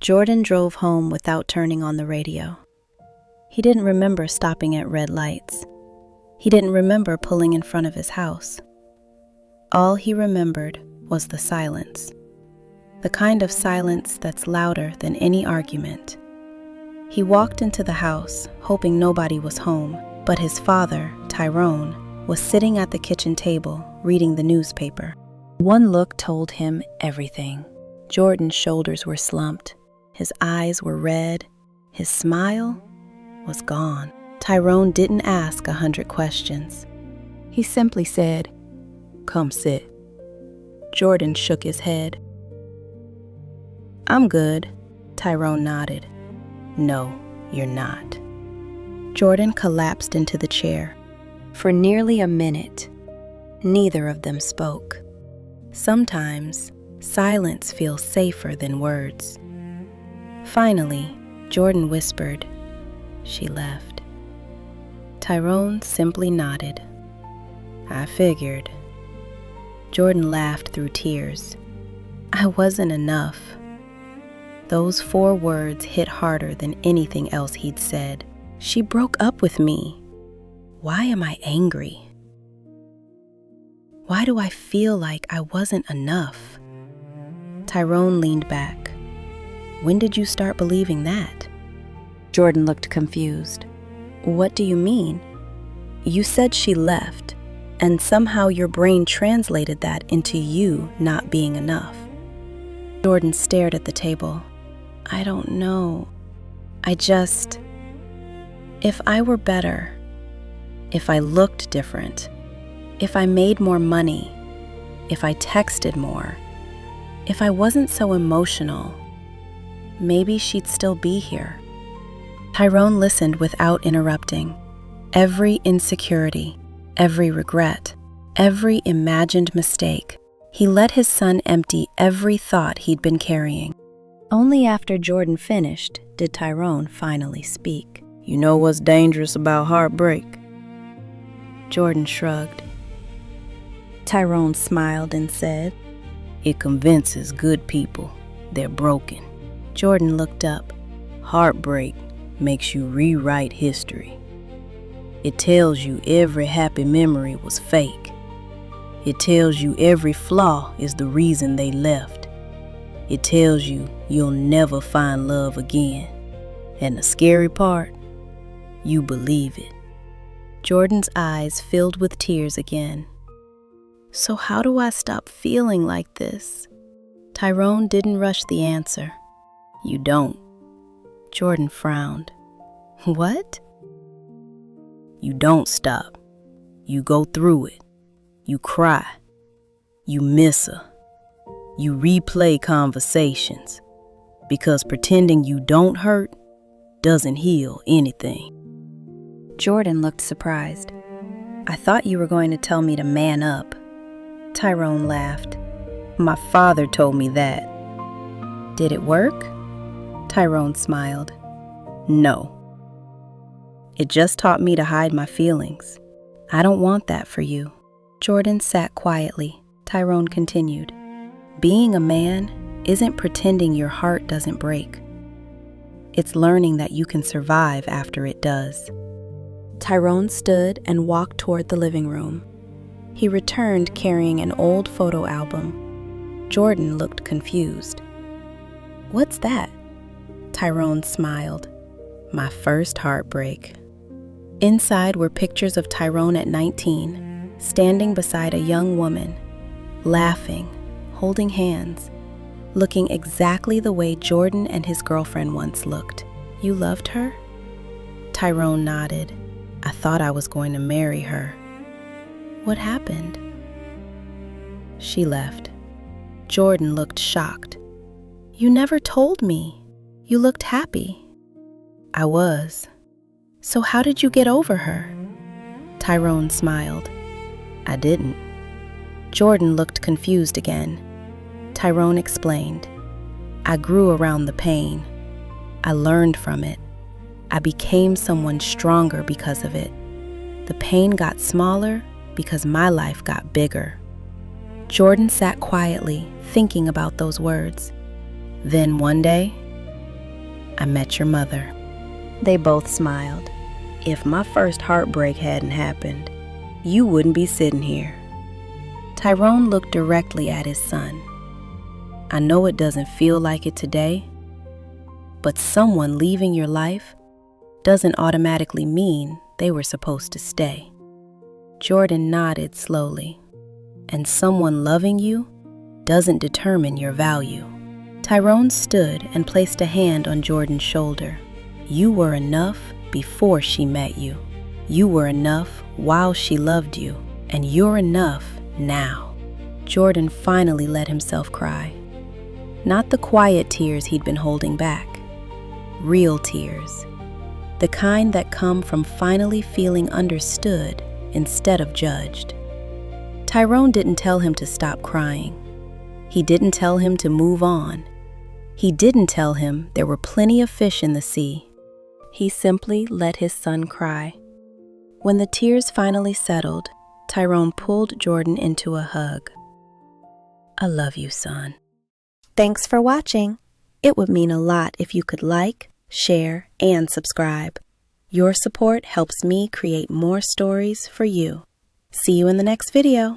Jordan drove home without turning on the radio. He didn't remember stopping at red lights. He didn't remember pulling in front of his house. All he remembered was the silence. The kind of silence that's louder than any argument. He walked into the house, hoping nobody was home, but his father, Tyrone, was sitting at the kitchen table, reading the newspaper. One look told him everything. Jordan's shoulders were slumped. His eyes were red. His smile was gone. Tyrone didn't ask 100 questions. He simply said, "Come sit." Jordan shook his head. "I'm good." Tyrone nodded. "No, you're not." Jordan collapsed into the chair. For nearly a minute, neither of them spoke. Sometimes, silence feels safer than words. Finally, Jordan whispered, "She left." Tyrone simply nodded. "I figured." Jordan laughed through tears. "I wasn't enough." Those 4 words hit harder than anything else he'd said. She broke up with me. Why am I angry? Why do I feel like I wasn't enough? Tyrone leaned back. "When did you start believing that?" Jordan looked confused. "What do you mean?" "You said she left, and somehow your brain translated that into you not being enough." Jordan stared at the table. "I don't know. If I were better, if I looked different, if I made more money, if I texted more, if I wasn't so emotional, maybe she'd still be here." Tyrone listened without interrupting. Every insecurity, every regret, every imagined mistake, he let his son empty every thought he'd been carrying. Only after Jordan finished did Tyrone finally speak. "You know what's dangerous about heartbreak?" Jordan shrugged. Tyrone smiled and said, "It convinces good people they're broken." Jordan looked up. "Heartbreak makes you rewrite history. It tells you every happy memory was fake. It tells you every flaw is the reason they left. It tells you you'll never find love again. And the scary part, you believe it." Jordan's eyes filled with tears again. "So how do I stop feeling like this?" Tyrone didn't rush the answer. "You don't." Jordan frowned. "What?" "You don't stop. You go through it. You cry. You miss her. You replay conversations. Because pretending you don't hurt doesn't heal anything." Jordan looked surprised. "I thought you were going to tell me to man up." Tyrone laughed. "My father told me that." "Did it work?" Tyrone smiled. "No. It just taught me to hide my feelings. I don't want that for you." Jordan sat quietly. Tyrone continued. "Being a man isn't pretending your heart doesn't break. It's learning that you can survive after it does." Tyrone stood and walked toward the living room. He returned carrying an old photo album. Jordan looked confused. "What's that?" Tyrone smiled. "My first heartbreak." Inside were pictures of Tyrone at 19, standing beside a young woman, laughing, holding hands, looking exactly the way Jordan and his girlfriend once looked. "You loved her?" Tyrone nodded. "I thought I was going to marry her." "What happened?" "She left." Jordan looked shocked. "You never told me. You looked happy." "I was." "So how did you get over her?" Tyrone smiled. "I didn't." Jordan looked confused again. Tyrone explained. "I grew around the pain. I learned from it. I became someone stronger because of it. The pain got smaller because my life got bigger." Jordan sat quietly, thinking about those words. Then one day, I met your mother." They both smiled. "If my first heartbreak hadn't happened, you wouldn't be sitting here." Tyrone looked directly at his son. "I know it doesn't feel like it today, but someone leaving your life doesn't automatically mean they were supposed to stay." Jordan nodded slowly. "And someone loving you doesn't determine your value." Tyrone stood and placed a hand on Jordan's shoulder. "You were enough before she met you. You were enough while she loved you, and you're enough now." Jordan finally let himself cry. Not the quiet tears he'd been holding back. Real tears. The kind that come from finally feeling understood instead of judged. Tyrone didn't tell him to stop crying. He didn't tell him to move on. He didn't tell him there were plenty of fish in the sea. He simply let his son cry. When the tears finally settled, Tyrone pulled Jordan into a hug. "I love you, son." Thanks for watching. It would mean a lot if you could like, share, and subscribe. Your support helps me create more stories for you. See you in the next video.